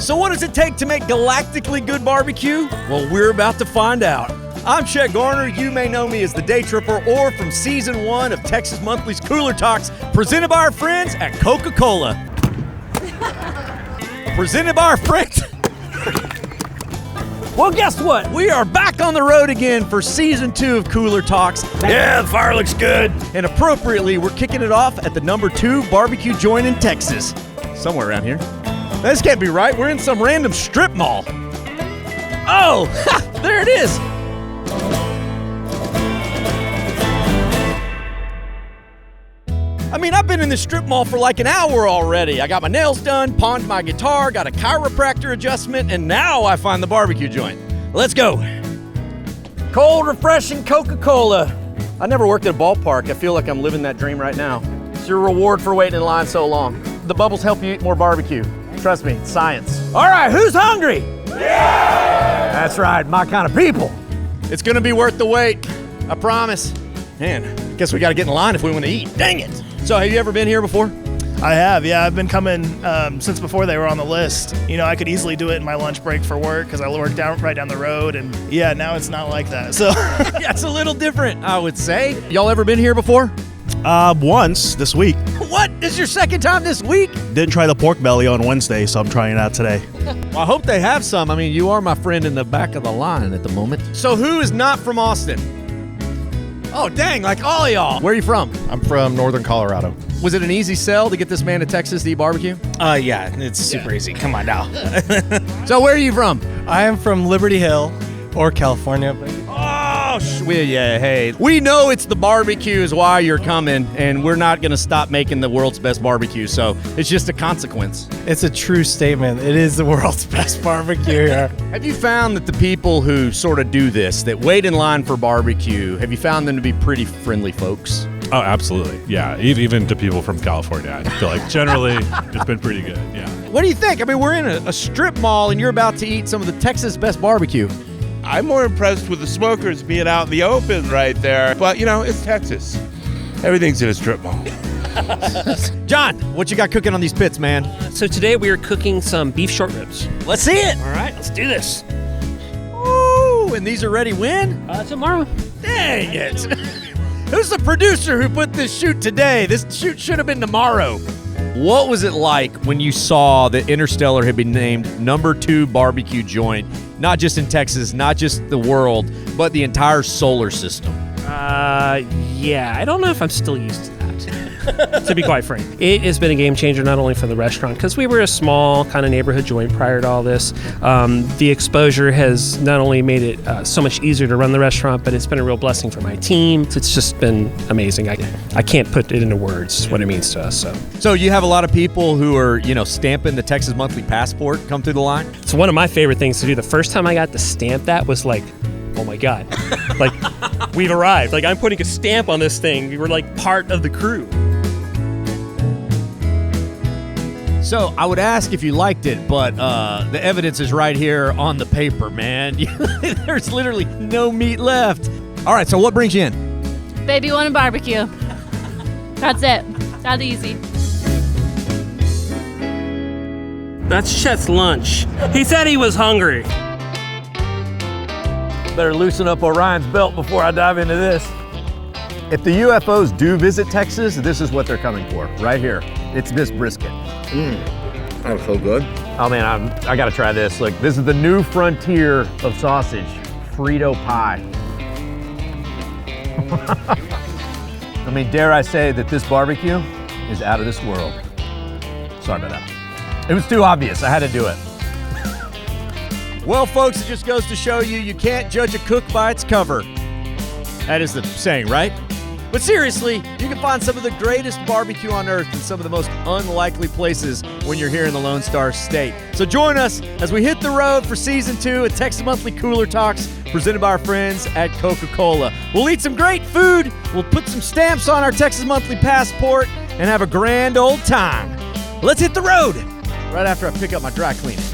So what does it take to make galactically good barbecue? Well, we're about to find out. I'm Chet Garner. You may know me as the Daytripper or from Season 1 of Texas Monthly's Cooler Talks, presented by our friends at Coca-Cola. Presented by our friends. Well, guess what? We are back on the road again for Season 2 of Cooler Talks. Yeah, the fire looks good. And appropriately, we're kicking it off at the #2 BBQ Joint in Texas. Somewhere around here. This can't be right. We're in some random strip mall. Oh, there it is. I mean, I've been in the strip mall for like an hour already. I got my nails done, pawned my guitar, got a chiropractor adjustment, and now I find the barbecue joint. Let's go. Cold, refreshing Coca-Cola. I never worked at a ballpark. I feel like I'm living that dream right now. It's your reward for waiting in line so long. The bubbles help you eat more barbecue. Trust me, it's science. All right, who's hungry? Yeah! That's right, my kind of people. It's gonna be worth the wait, I promise. Man, I guess we gotta get in line if we want to eat. Dang it. So have you ever been here before? I have, yeah. I've been coming since before they were on the list. You know, I could easily do it in my lunch break for work because I work right down the road, and yeah, now it's not like that. So yeah, it's a little different, I would say. Y'all ever been here before? Once this week. What? This is your second time this week? Didn't try the pork belly on Wednesday, so I'm trying it out today. Well, I hope they have some. I mean, you are my friend in the back of the line at the moment. So who is not from Austin? Oh, dang, like all of y'all. Where are you from? I'm from northern Colorado. Was it an easy sell to get this man to Texas to eat barbecue? Yeah, it's super easy. Come on now. So where are you from? I am from Liberty Hill or California. Oh, yeah, hey. We know it's the barbecue is why you're coming, and we're not going to stop making the world's best barbecue, so it's just a consequence. It's a true statement. It is the world's best barbecue here. Have you found that the people who sort of do this, that wait in line for barbecue, have you found them to be pretty friendly folks? Oh, absolutely. Yeah, even to people from California. I feel like generally it's been pretty good, yeah. What do you think? I mean, we're in a strip mall, and you're about to eat some of the Texas best barbecue. I'm more impressed with the smokers being out in the open right there. But, you know, it's Texas. Everything's in a strip mall. John, what you got cooking on these pits, man? So today we are cooking some beef short ribs. Let's see it. All right, let's do this. Ooh, and these are ready when? Tomorrow. Dang it. Who's the producer who put this shoot today? This shoot should have been tomorrow. What was it like when you saw that Interstellar had been named #2 barbecue joint, not just in Texas, not just the world, but the entire solar system? Yeah, I don't know if I'm still used to that, to be quite frank. It has been a game changer not only for the restaurant, because we were a small kind of neighborhood joint prior to all this. The exposure has not only made it so much easier to run the restaurant, but it's been a real blessing for my team. It's just been amazing. I can't put it into words what it means to us. So you have a lot of people who are, stamping the Texas Monthly passport come through the line? It's one of my favorite things to do. The first time I got to stamp that was like, oh my God, like we've arrived. Like I'm putting a stamp on this thing. We were like part of the crew. So I would ask if you liked it, but the evidence is right here on the paper, man. There's literally no meat left. All right, so what brings you in? Baby wanted barbecue. That's it. That easy. That's Chet's lunch. He said he was hungry. Better loosen up Orion's belt before I dive into this. If the UFOs do visit Texas, this is what they're coming for, right here. It's this brisket. That's so good. Oh man, I gotta try this. Look, this is the new frontier of sausage, Frito pie. I mean, dare I say that this barbecue is out of this world. Sorry about that. It was too obvious, I had to do it. Well, folks, it just goes to show you can't judge a cook by its cover. That is the saying, right? But seriously, you can find some of the greatest barbecue on earth in some of the most unlikely places when you're here in the Lone Star State. So join us as we hit the road for Season 2 at Texas Monthly Cooler Talks, presented by our friends at Coca-Cola. We'll eat some great food, we'll put some stamps on our Texas Monthly passport, and have a grand old time. Let's hit the road right after I pick up my dry cleaning.